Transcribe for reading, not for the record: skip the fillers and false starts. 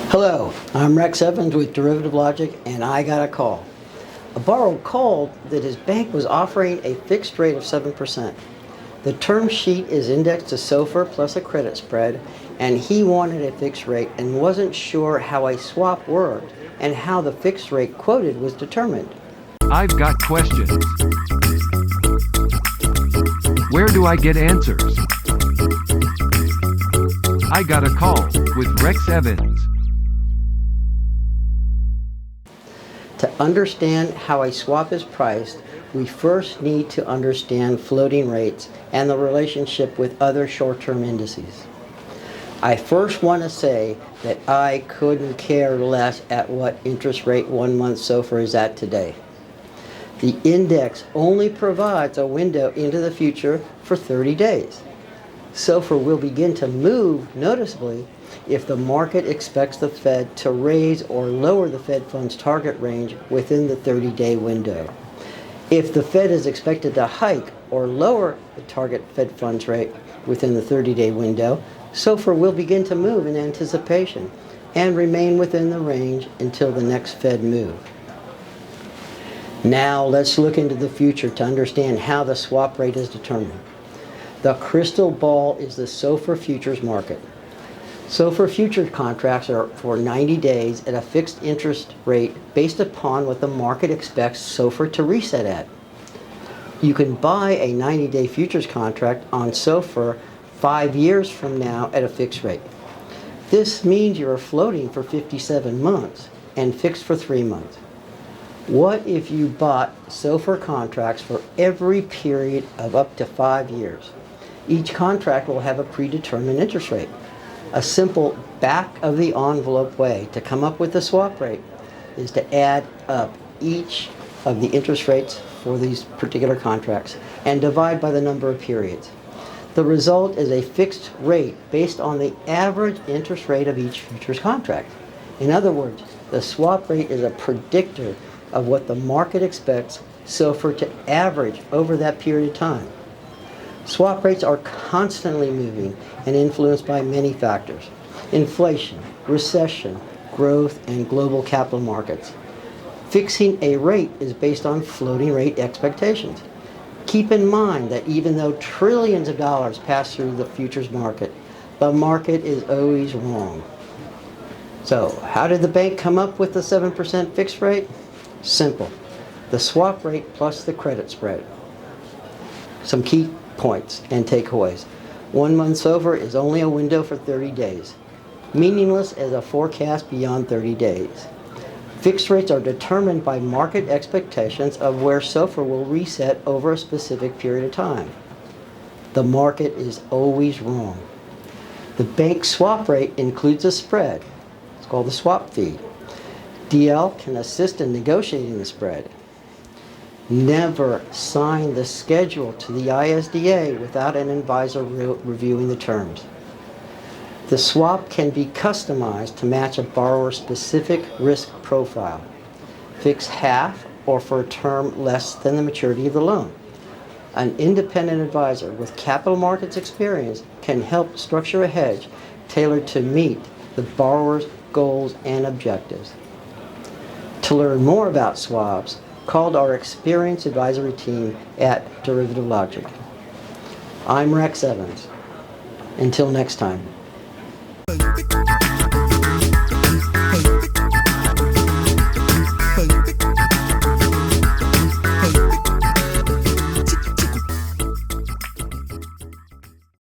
Hello, I'm Rex Evans with Derivative Logic, and I got a call. A borrower called that his bank was offering a fixed rate of 7%. The term sheet is indexed to SOFR plus a credit spread, and he wanted a fixed rate and wasn't sure how a swap worked and how the fixed rate quoted was determined. I've got questions. Where do I get answers? I got a call with Rex Evans. To understand how a swap is priced, we first need to understand floating rates and the relationship with other short-term indices. I first want to say that I couldn't care less at what interest rate 1 month SOFR is at today. The index only provides a window into the future for 30 days. SOFR will begin to move noticeably if the market expects the Fed to raise or lower the Fed funds target range within the 30-day window. If the Fed is expected to hike or lower the target Fed funds rate within the 30-day window, SOFR will begin to move in anticipation and remain within the range until the next Fed move. Now let's look into the future to understand how the swap rate is determined. The crystal ball is the SOFR futures market. SOFR futures contracts are for 90 days at a fixed interest rate based upon what the market expects SOFR to reset at. You can buy a 90-day futures contract on SOFR 5 years from now at a fixed rate. This means you are floating for 57 months and fixed for 3 months. What if you bought SOFR contracts for every period of up to 5 years? Each contract will have a predetermined interest rate. A simple back-of-the-envelope way to come up with the swap rate is to add up each of the interest rates for these particular contracts and divide by the number of periods. The result is a fixed rate based on the average interest rate of each futures contract. In other words, the swap rate is a predictor of what the market expects SOFR to average over that period of time. Swap rates are constantly moving and influenced by many factors: inflation, recession, growth, and global capital markets. Fixing a rate is based on floating rate expectations. Keep in mind that even though trillions of dollars pass through the futures market, the market is always wrong. So, how did the bank come up with the 7% fixed rate? Simple. The swap rate plus the credit spread. Some key points and takeaways. 1 month SOFR is only a window for 30 days, meaningless as a forecast beyond 30 days. Fixed rates are determined by market expectations of where SOFR will reset over a specific period of time. The market is always wrong. The bank swap rate includes a spread. It's called the swap fee. DL can assist in negotiating the spread. Never sign the schedule to the ISDA without an advisor reviewing the terms. The swap can be customized to match a borrower's specific risk profile. Fix half or for a term less than the maturity of the loan. An independent advisor with capital markets experience can help structure a hedge tailored to meet the borrower's goals and objectives. To learn more about swaps, call our experienced advisory team at Derivative Logic. I'm Rex Evans. Until next time.